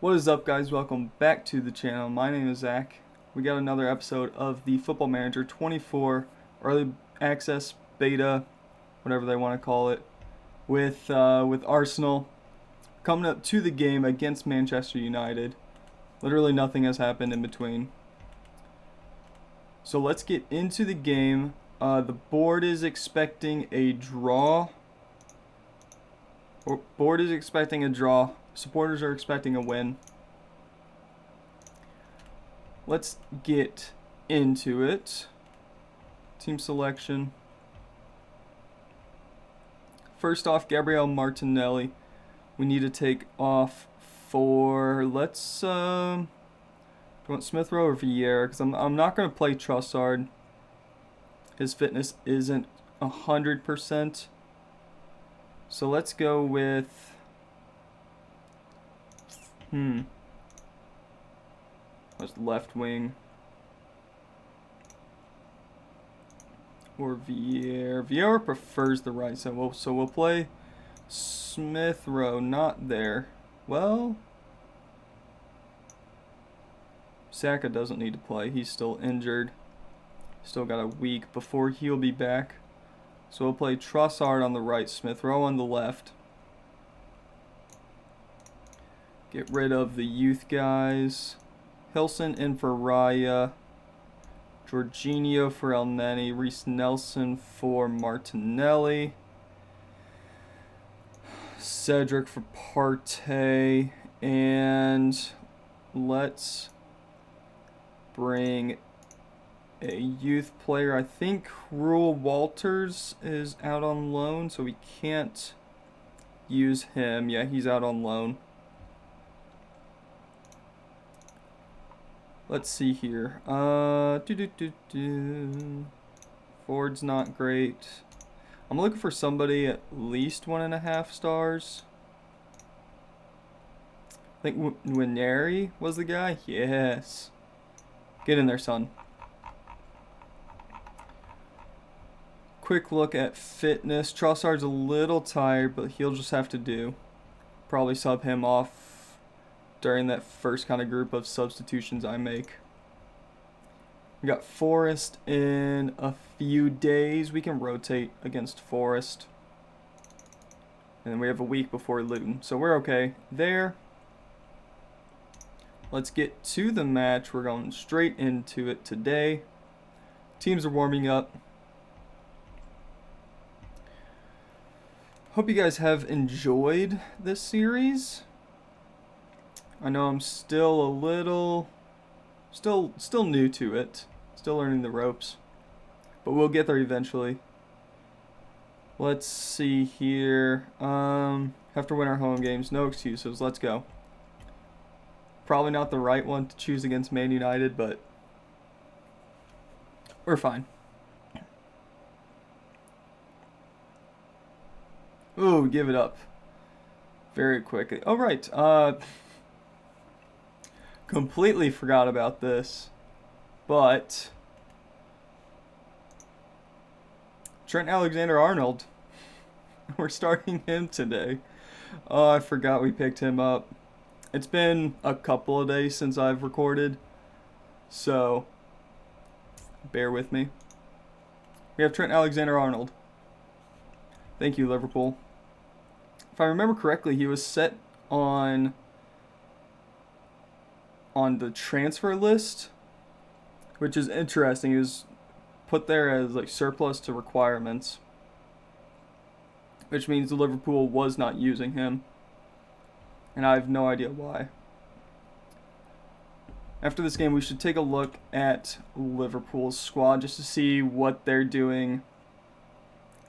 What is up, guys? Welcome back to the channel. My name is Zach. We got another episode of the Football Manager 24 Early Access Beta, whatever they want to call it, with Arsenal coming up to the game against Manchester United. Literally nothing has happened in between. So let's get into the game. The board is expecting a draw. Board is expecting a draw. Supporters are expecting a win. Let's get into it. Team selection. First off, Gabriel Martinelli. We need to take off for, let's, do you want Smith Rowe or Vieira? Because I'm not going to play Trossard. His fitness isn't 100%. So let's go with... That's left wing. Or Vieira. Vieira prefers the right side. So we'll play Smith Rowe. Not there. Well, Saka doesn't need to play. He's still injured. Still got a week before he'll be back. So we'll play Trossard on the right, Smith Rowe on the left. Get rid of the youth guys. Hilson in for Raya. Jorginho for El Neni. Reece Nelson for Martinelli. Cedric for Partey. And let's bring a youth player. I think Rule Walters is out on loan, so we can't use him. Yeah, he's out on loan. Let's see here. Ford's not great. I'm looking for somebody at least 1.5 stars. I think Winery was the guy. Yes. Get in there, son. Quick look at fitness. Trossard's a little tired, but he'll just have to do. Probably sub him off during that first kind of group of substitutions I make. We got Forest in a few days. We can rotate against Forest. And then we have a week before Luton. So we're okay there. Let's get to the match. We're going straight into it today. Teams are warming up. Hope you guys have enjoyed this series. I know I'm still a little, still new to it. Still learning the ropes. But we'll get there eventually. Let's see here. Have to win our home games. No excuses. Let's go. Probably not the right one to choose against Man United, but we're fine. Ooh, give it up. Very quickly. Oh, right. Completely forgot about this, but Trent Alexander-Arnold, we're starting him today. Oh, I forgot we picked him up. It's been a couple of days since I've recorded, so bear with me. We have Trent Alexander-Arnold. Thank you, Liverpool. If I remember correctly, he was set on the transfer list, which is interesting. He was put there as like surplus to requirements, which means Liverpool was not using him, and I have no idea why. After this game, we should take a look at Liverpool's squad just to see what they're doing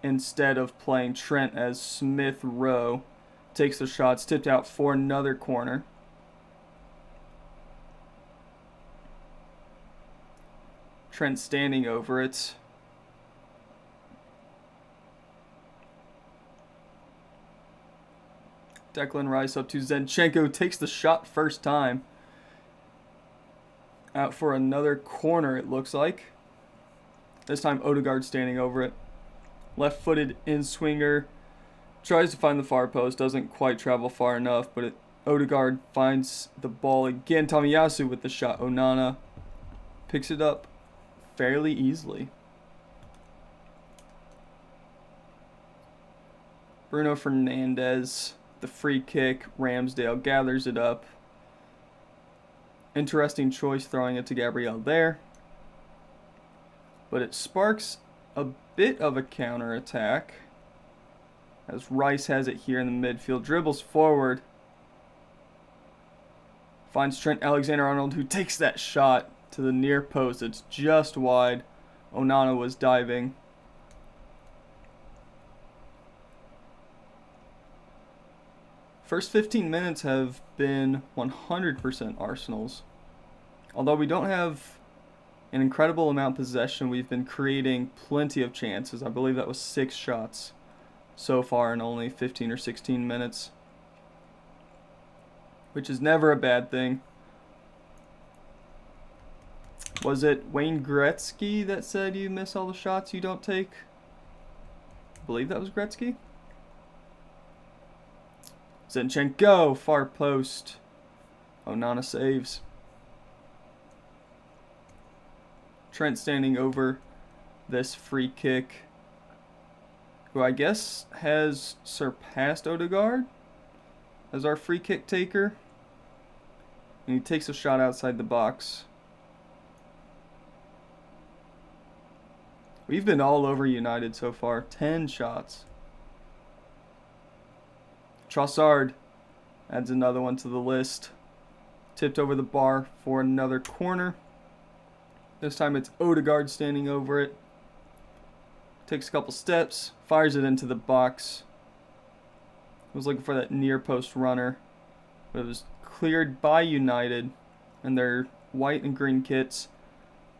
instead of playing Trent, as Smith Rowe takes the shots, tipped out for another corner. Trent standing over it. Declan Rice up to Zinchenko, takes the shot first time. Out for another corner, it looks like. This time Odegaard standing over it. Left-footed in-swinger. Tries to find the far post. Doesn't quite travel far enough, but it Odegaard finds the ball again. Tomiyasu with the shot. Onana picks it up fairly easily. Bruno Fernandes, the free kick. Ramsdale gathers it up. Interesting choice throwing it to Gabriel there. But it sparks a bit of a counter-attack as Rice has it here in the midfield. Dribbles forward. Finds Trent Alexander-Arnold, who takes that shot to the near post. It's just wide. Onana was diving. First 15 minutes have been 100% Arsenal's. Although we don't have an incredible amount of possession, we've been creating plenty of chances. I believe that was 6 shots so far in only 15 or 16 minutes, which is never a bad thing. Was it Wayne Gretzky that said you miss all the shots you don't take? I believe that was Gretzky. Zinchenko, far post. Onana saves. Trent standing over this free kick, who I guess has surpassed Odegaard as our free kick taker. And he takes a shot outside the box. We've been all over United so far. 10 shots. Trossard adds another one to the list. Tipped over the bar for another corner. This time it's Odegaard standing over it. Takes a couple steps. Fires it into the box. I was looking for that near post runner, but it was cleared by United and their white and green kits.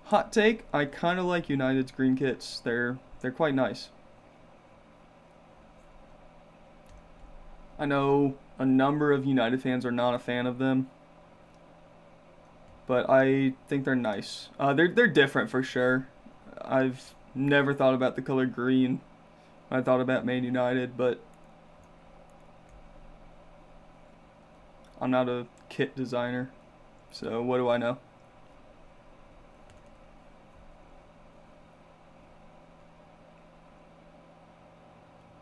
Hot take, I kind of like United's green kits. They're quite nice. I know a number of United fans are not a fan of them, but I think they're nice. They're different for sure. I've never thought about the color green when I thought about Man United, but I'm not a kit designer, so what do I know?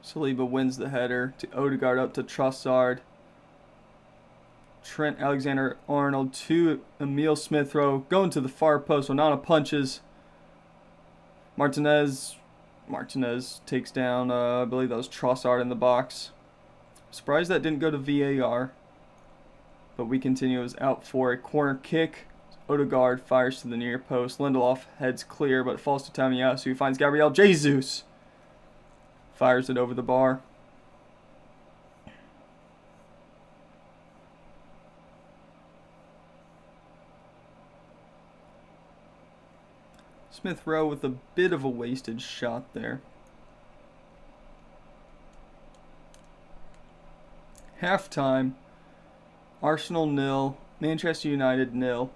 Saliba wins the header to Odegaard, up to Trossard. Trent Alexander-Arnold to Emile Smith-Rowe, going to the far post. Onana punches. Martinez takes down, I believe that was Trossard in the box. Surprised that didn't go to VAR. But we continue. It was out for a corner kick. Odegaard fires to the near post. Lindelof heads clear, but it falls to Tomiyasu, who finds Gabriel Jesus. Fires it over the bar. Smith-Rowe with a bit of a wasted shot there. Halftime. Arsenal 0, Manchester United 0.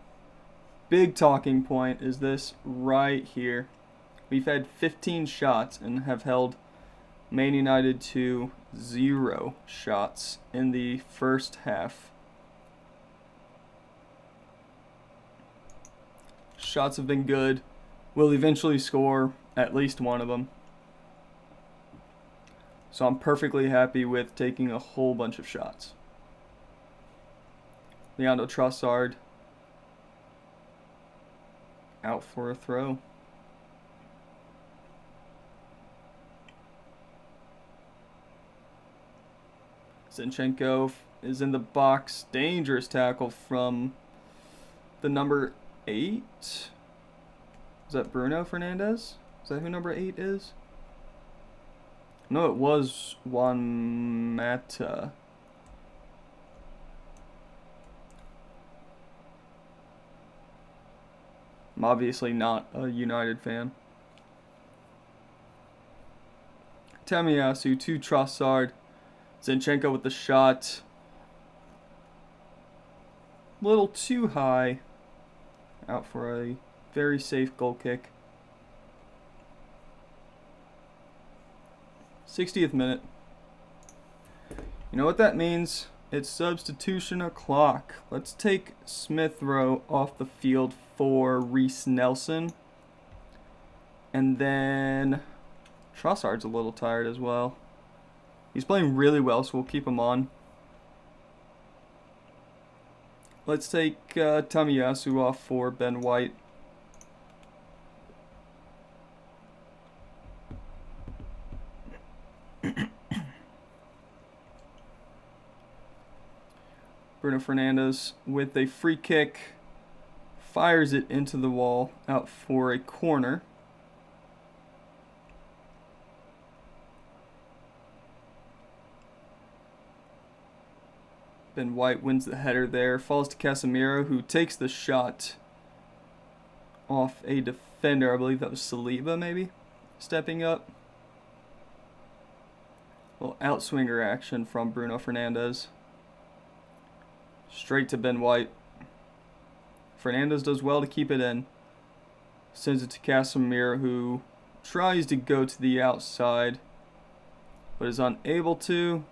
Big talking point is this right here. We've had 15 shots and have held Man United to 0 shots in the first half. Shots have been good. We'll eventually score at least one of them. So I'm perfectly happy with taking a whole bunch of shots. Leandro Trossard out for a throw. Zinchenko is in the box. Dangerous tackle from the number 8. Is that Bruno Fernandes? Is that who number 8 is? No, it was Juan Mata. I'm obviously not a United fan. Tomiyasu to Trossard. Zinchenko with the shot. Little too high. Out for a very safe goal kick. 60th minute. You know what that means? It's substitution o'clock. Let's take Smith Rowe off the field for Reese Nelson. And then Trossard's a little tired as well. He's playing really well, so we'll keep him on. Let's take Tamiyasu off for Ben White. Bruno Fernandes with a free kick, fires it into the wall, out for a corner. Ben White wins the header there, falls to Casemiro, who takes the shot off a defender. I believe that was Saliba, maybe, stepping up. A little outswinger action from Bruno Fernandes. Straight to Ben White. Fernandes does well to keep it in. Sends it to Casemiro, who tries to go to the outside, but is unable to.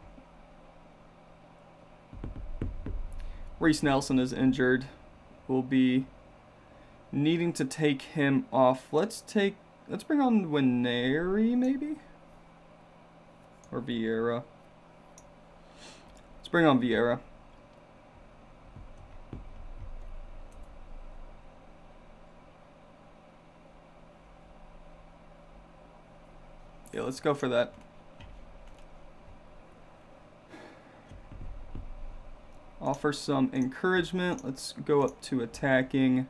Reese Nelson is injured. We'll be needing to take him off. Let's bring on Winery, maybe? Or Vieira. Let's bring on Vieira. Yeah, let's go for that. Offer some encouragement. Let's go up to attacking.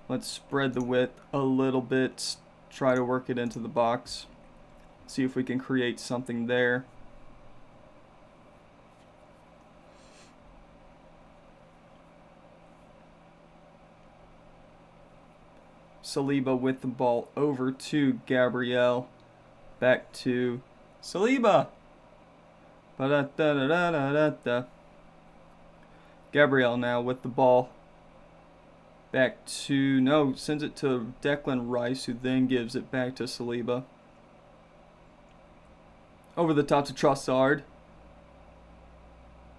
Let's spread the width a little bit. Try to work it into the box. See if we can create something there. Saliba with the ball over to Gabriel. Back to Saliba. Ba-da-da-da-da-da-da. Gabriel now with the ball. Back to, sends it to Declan Rice, who then gives it back to Saliba. Over the top to Trossard.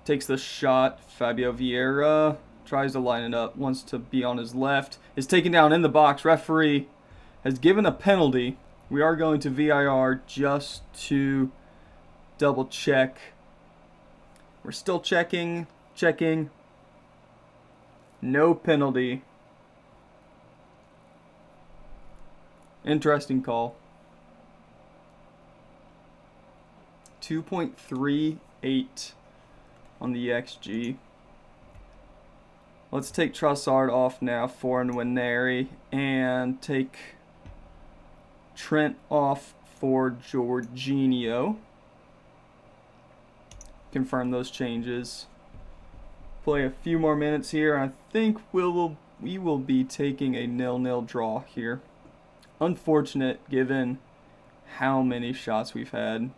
Takes the shot. Fabio Vieira tries to line it up. Wants to be on his left. Is taken down in the box. Referee has given a penalty. We are going to VIR just to double check. We're still checking. No penalty. Interesting call. 2.38 on the XG. Let's take Trossard off now for Nwaneri and take Trent off for Jorginho. Confirm those changes. Play a few more minutes here. I think we will be taking a 0-0 draw here. Unfortunate given how many shots we've had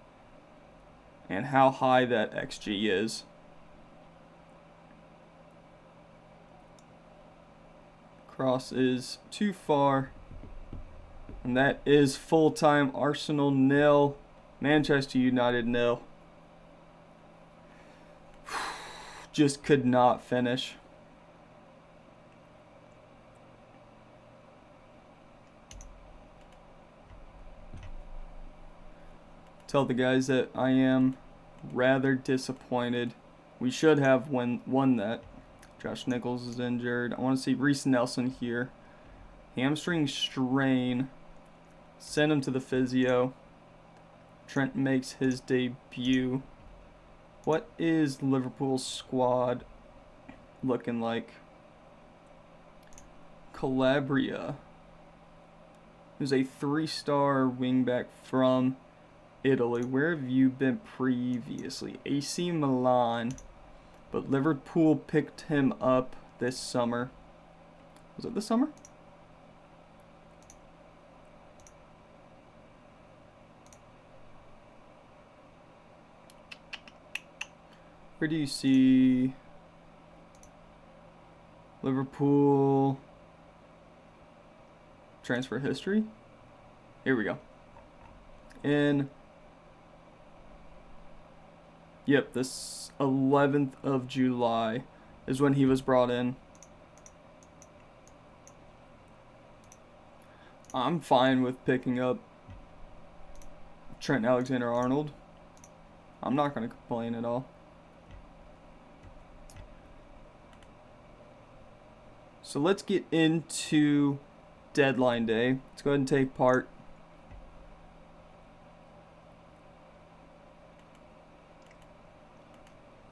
and how high that XG is. Cross is too far. And that is full-time. Arsenal 0, Manchester United 0. Just could not finish. Tell the guys that I am rather disappointed. We should have won that. Josh Nichols is injured. I want to see Reese Nelson here. Hamstring strain. Send him to the physio. Trent makes his debut. What is Liverpool's squad looking like? Calabria, who's a 3-star wingback from Italy. Where have you been previously? AC Milan. But Liverpool picked him up this summer. Was it this summer? Where do you see Liverpool transfer history? Here we go. Yep, this 11th of July is when he was brought in. I'm fine with picking up Trent Alexander-Arnold. I'm not going to complain at all. So let's get into deadline day. Let's go ahead and take part.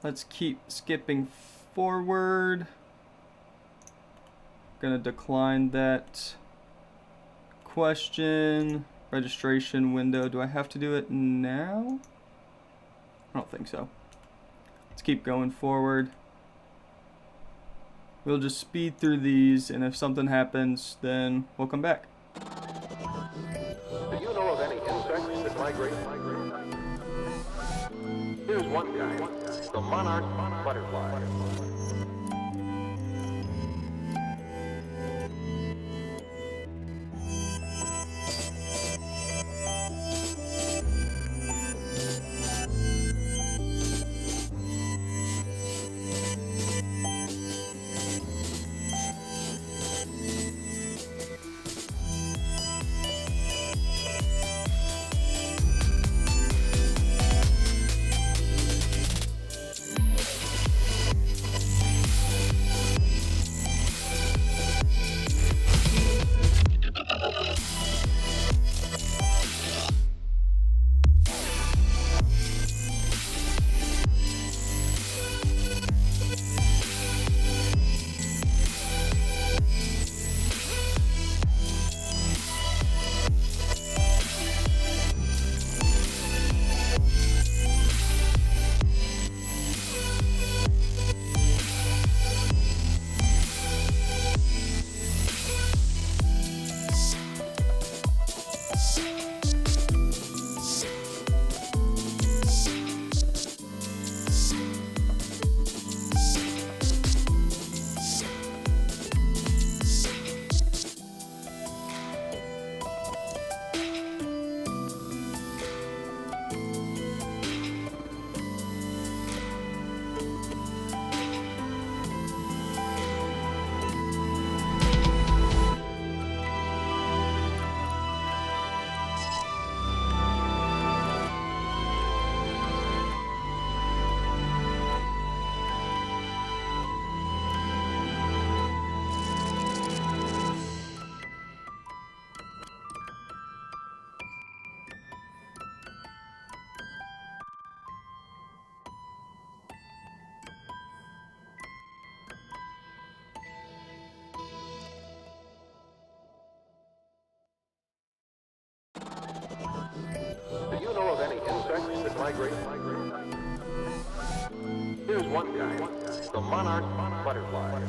Let's keep skipping forward. Gonna decline that question. Registration window. Do I have to do it now? I don't think so. Let's keep going forward. We'll just speed through these, and if something happens, then we'll come back. Do you know of any insects that migrate? Here's one guy, the monarch butterfly. Do you know of any insects that migrate? Here's one guy, the monarch butterfly.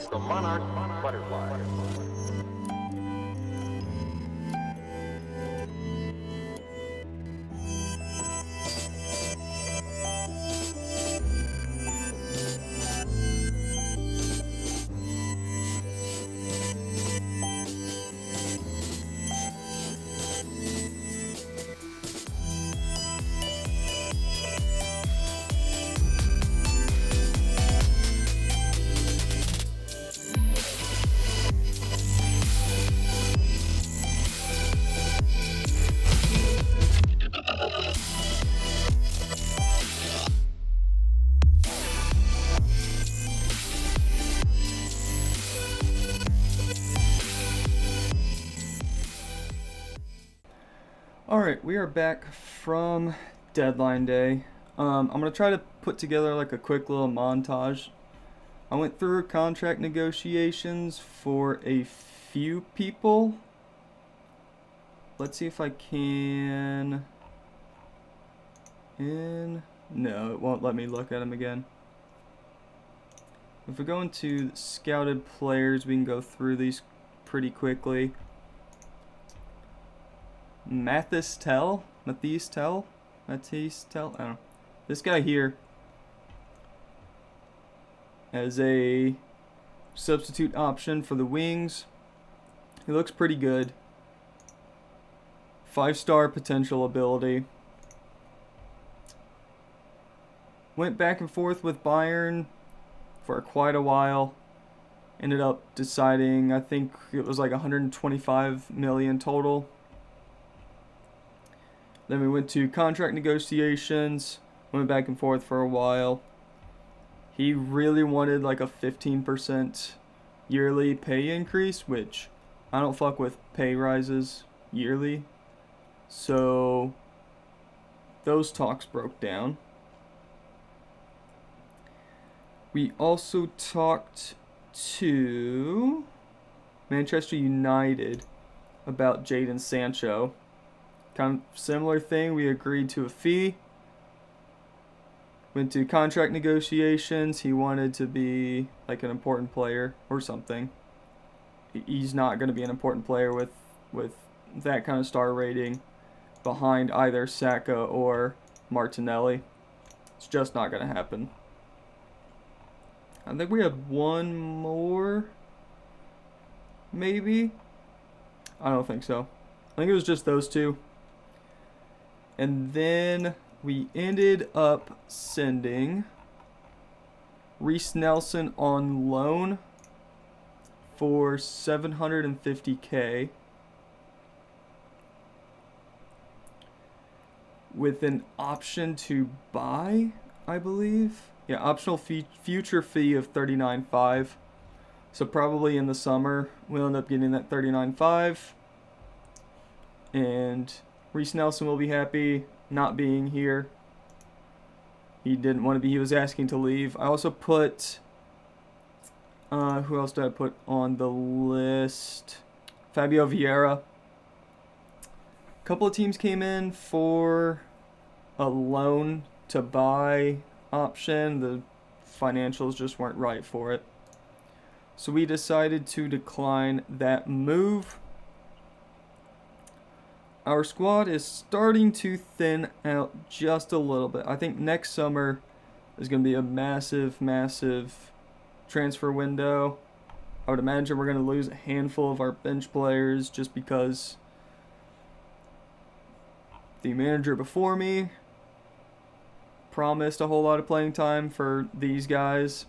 the monarch butterfly. Alright, we are back from deadline day. I'm going to try to put together like a quick little montage. I went through contract negotiations for a few people. Let's see if I can... No, it won't let me look at them again. If we go into scouted players, we can go through these pretty quickly. Matthijs Tel, I don't know. This guy here as a substitute option for the wings. He looks pretty good. 5-star potential ability. Went back and forth with Bayern for quite a while. Ended up deciding, I think it was like 125 million total. Then we went to contract negotiations, went back and forth for a while. He really wanted like a 15% yearly pay increase, which I don't fuck with pay rises yearly. So those talks broke down. We also talked to Manchester United about Jadon Sancho. Kind of similar thing, we agreed to a fee. Went to contract negotiations. He wanted to be like an important player or something. He's not going to be an important player with that kind of star rating behind either Saka or Martinelli. It's just not going to happen. I think we had one more, maybe? I don't think so. I think it was just those two. And then we ended up sending Reece Nelson on loan for 750K with an option to buy, I believe. Yeah, optional future fee of 39.5. So probably in the summer we'll end up getting that 39.5. And Reece Nelson will be happy not being here. He didn't want to be. He was asking to leave. I also put... who else did I put on the list? Fabio Vieira. A couple of teams came in for a loan to buy option. The financials just weren't right for it. So we decided to decline that move. Our squad is starting to thin out just a little bit. I think next summer is going to be a massive, massive transfer window. I would imagine we're going to lose a handful of our bench players just because the manager before me promised a whole lot of playing time for these guys,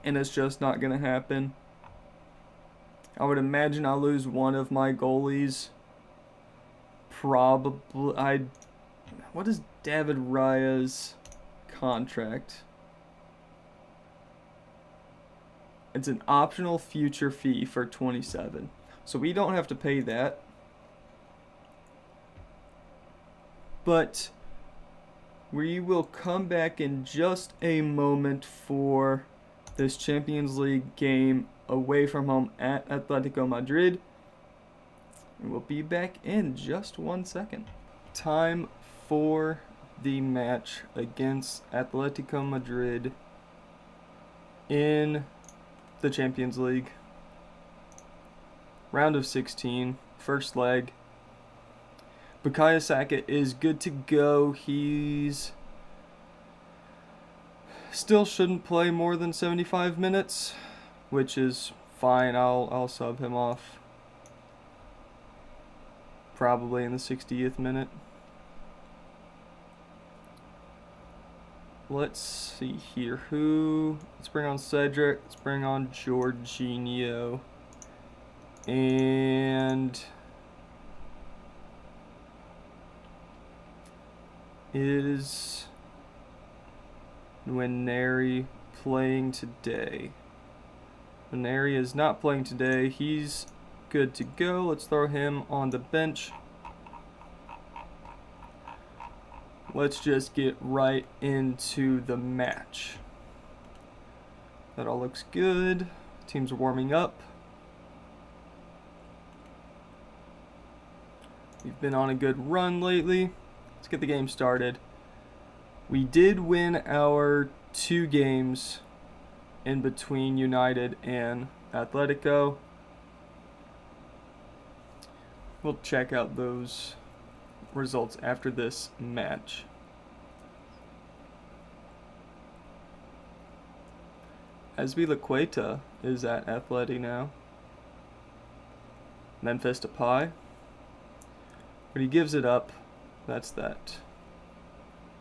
and it's just not going to happen. I would imagine I'll lose one of my goalies. Probably. What is David Raya's contract? It's an optional future fee for 27. So we don't have to pay that. But we will come back in just a moment for this Champions League game away from home at Atletico Madrid. And we'll be back in just 1 second. Time for the match against Atletico Madrid in the Champions League. Round of 16, first leg. Bukayo Saka is good to go. He's still shouldn't play more than 75 minutes, which is fine. I'll sub him off probably in the 60th minute. Let's see here. Let's bring on Cedric. Let's bring on Jorginho. And is Nwaneri playing today? Nwaneri is not playing today. He's good to go. Let's throw him on the bench. Let's just get right into the match. That all looks good. Teams are warming up. We've been on a good run lately. Let's get the game started. We did win our 2 games in between United and Atletico. We'll check out those results after this match. Azpilicueta is at Atleti now. Memphis Depay. But he gives it up. That's that.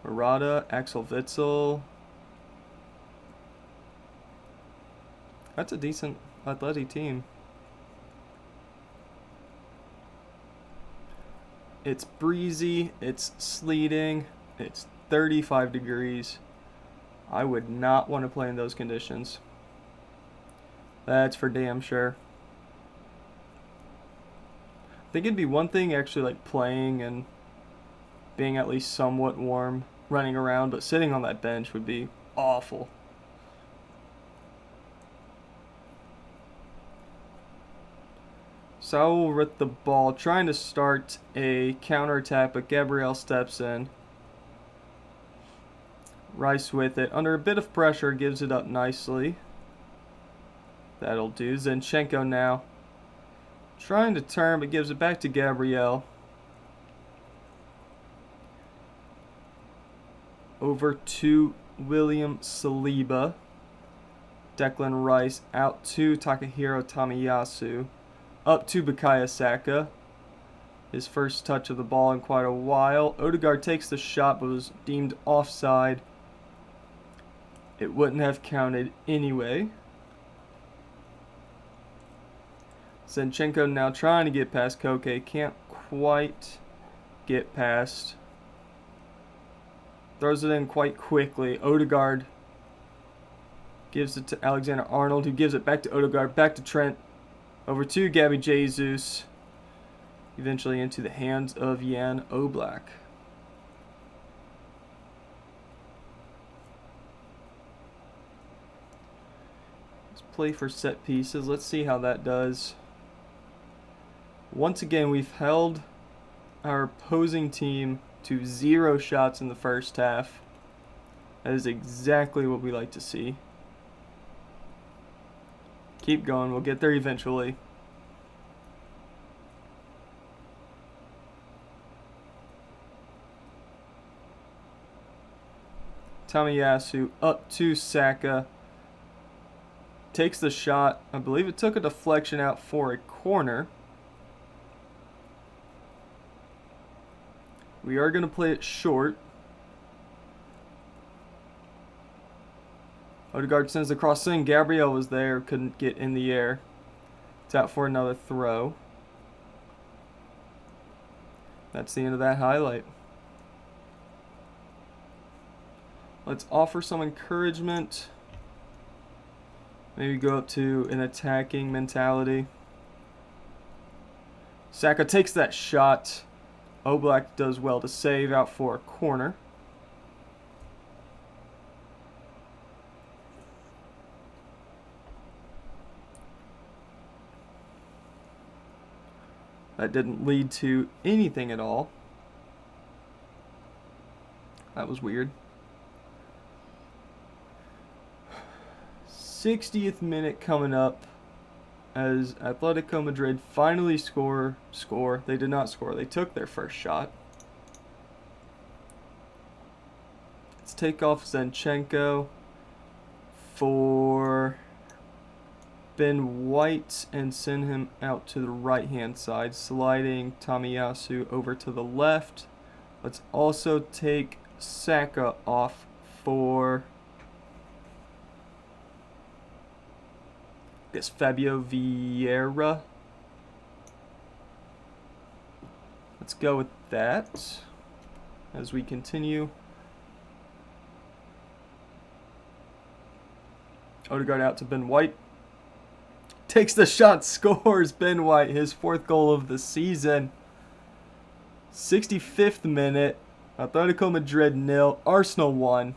Murata, Axel Witsel. That's a decent Atleti team. It's breezy, it's sleeting, it's 35 degrees. I would not want to play in those conditions. That's for damn sure. I think it'd be one thing actually like playing and being at least somewhat warm, running around, but sitting on that bench would be awful. Saul with the ball, trying to start a counterattack, but Gabriel steps in. Rice with it. Under a bit of pressure, gives it up nicely. That'll do. Zinchenko now. Trying to turn, but gives it back to Gabriel. Over to William Saliba. Declan Rice out to Takahiro Tamiyasu. Up to Bukayo Saka. His first touch of the ball in quite a while. Odegaard takes the shot but was deemed offside. It wouldn't have counted anyway. Zinchenko now trying to get past Koke. Can't quite get past. Throws it in quite quickly. Odegaard gives it to Alexander Arnold, who gives it back to Odegaard. Back to Trent. Over to Gabby Jesus. Eventually into the hands of Jan Oblak. Let's play for set pieces. Let's see how that does. Once again, we've held our opposing team to 0 shots in the first half. That is exactly what we like to see. Keep going, we'll get there eventually. Tamiyasu up to Saka. Takes the shot. I believe it took a deflection out for a corner. We are going to play it short. Odegaard sends the cross in. Gabriel was there, couldn't get in the air. It's out for another throw. That's the end of that highlight. Let's offer some encouragement. Maybe go up to an attacking mentality. Saka takes that shot. Oblak does well to save, out for a corner. That didn't lead to anything at all. That was weird. 60th minute coming up as Atletico Madrid finally score. They did not score. They took their first shot. Let's take off Zinchenko for Ben White and send him out to the right-hand side, sliding Tomiyasu over to the left. Let's also take Saka off for this Fabio Vieira. Let's go with that as we continue. Odegaard out to Ben White. Takes the shot, scores Ben White, his 4th goal of the season. 65th minute, Atletico Madrid 0, Arsenal 1.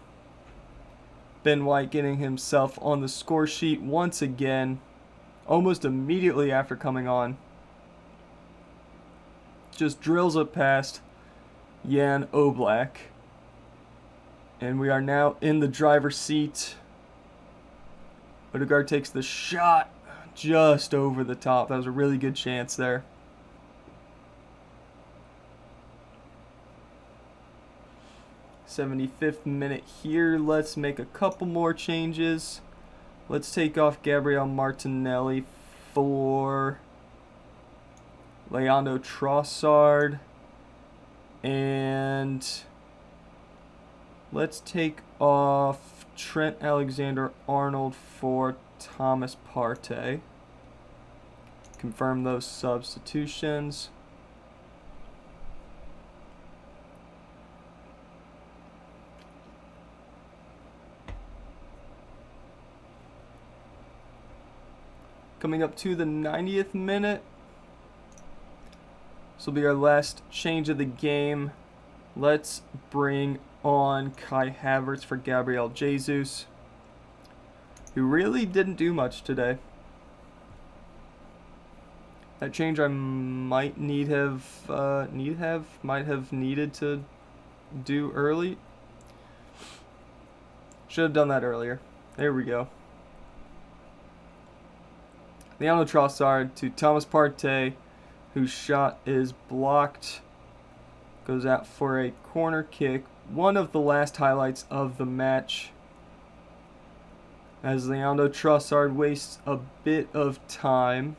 Ben White getting himself on the score sheet once again, almost immediately after coming on. Just drills it past Jan Oblak. And we are now in the driver's seat. Odegaard takes the shot just over the top. That was a really good chance there. '75th minute here. Let's make a couple more changes. Let's take off Gabriel Martinelli for Leandro Trossard. And let's take off Trent Alexander-Arnold for Thomas Partey. Confirm those substitutions. Coming up to the 90th minute. This will be our last change of the game. Let's bring on Kai Havertz for Gabriel Jesus, who really didn't do much today. That change I might have needed to do early. Should have done that earlier. There we go. Leandro Trossard to Thomas Partey, whose shot is blocked. Goes out for a corner kick. One of the last highlights of the match, as Leandro Trossard wastes a bit of time.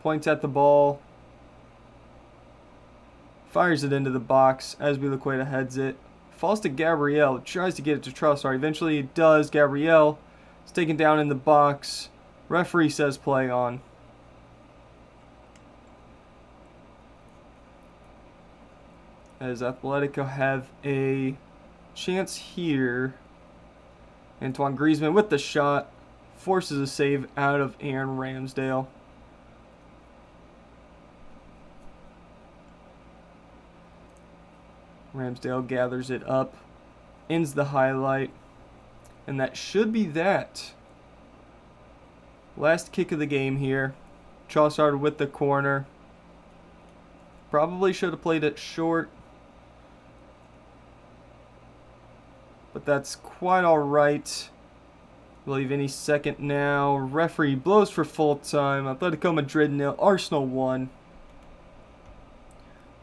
Points at the ball. Fires it into the box as Azpilicueta heads it. Falls to Gabriel. Tries to get it to Trossard. Eventually it does. Gabriel is taken down in the box. Referee says play on. As Atletico have a chance here. Antoine Griezmann with the shot. Forces a save out of Aaron Ramsdale. Ramsdale gathers it up. Ends the highlight. And that should be that. Last kick of the game here. Trossard with the corner. Probably should have played it short. But that's quite alright. I believe any second now. Referee blows for full time. Atletico Madrid 0, Arsenal 1. It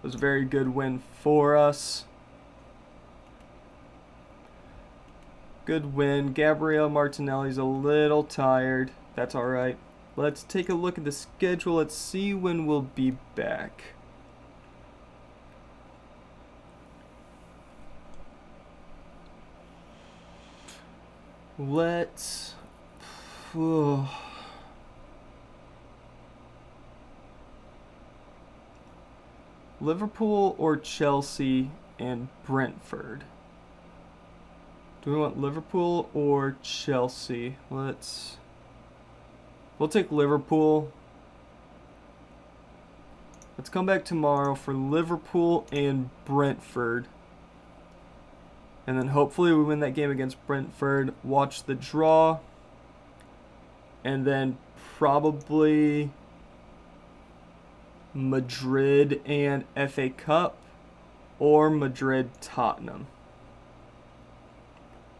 was a very good win for us. Good win. Gabriel Martinelli's a little tired. That's alright. Let's take a look at the schedule. Let's see when we'll be back. Let's... Liverpool or Chelsea and Brentford? Do we want Liverpool or Chelsea? We'll take Liverpool. Let's come back tomorrow for Liverpool and Brentford. And then hopefully we win that game against Brentford. Watch the draw. And then probably Madrid and FA Cup. Or Madrid Tottenham.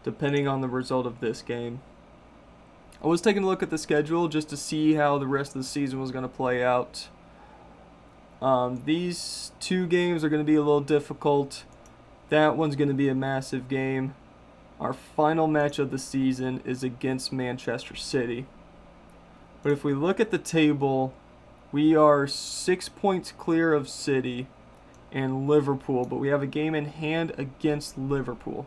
Depending on the result of this game. I was taking a look at the schedule just to see how the rest of the season was going to play out. These 2 games are going to be a little difficult. That one's going to be a massive game. Our final match of the season is against Manchester City. But if we look at the table, we are 6 points clear of City and Liverpool, but we have a game in hand against Liverpool.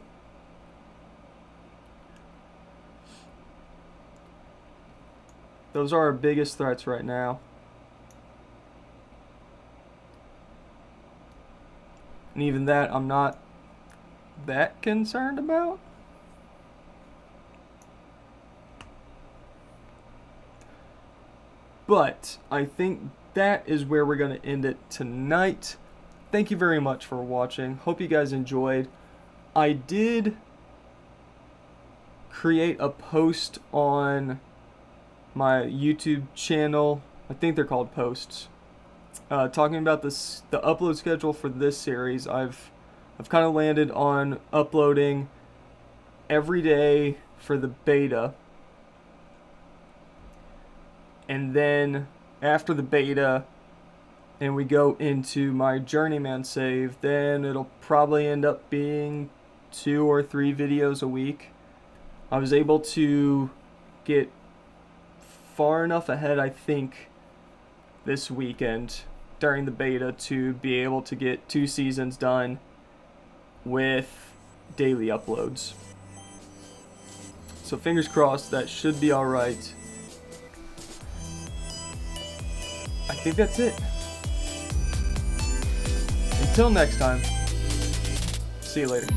Those are our biggest threats right now. And even that, I'm not that concerned about. But I think that is where we're going to end it tonight. Thank you very much for watching. Hope you guys enjoyed. I did create a post on my YouTube channel. I think they're called posts. Talking about the upload schedule for this series. I've kind of landed on uploading every day for the beta. And then after the beta and we go into my Journeyman save, then it'll probably end up being 2 or 3 videos a week. I was able to get far enough ahead, I think, this weekend during the beta to be able to get 2 seasons done with daily uploads. So fingers crossed, that should be alright. I think that's it. Until next time, see you later.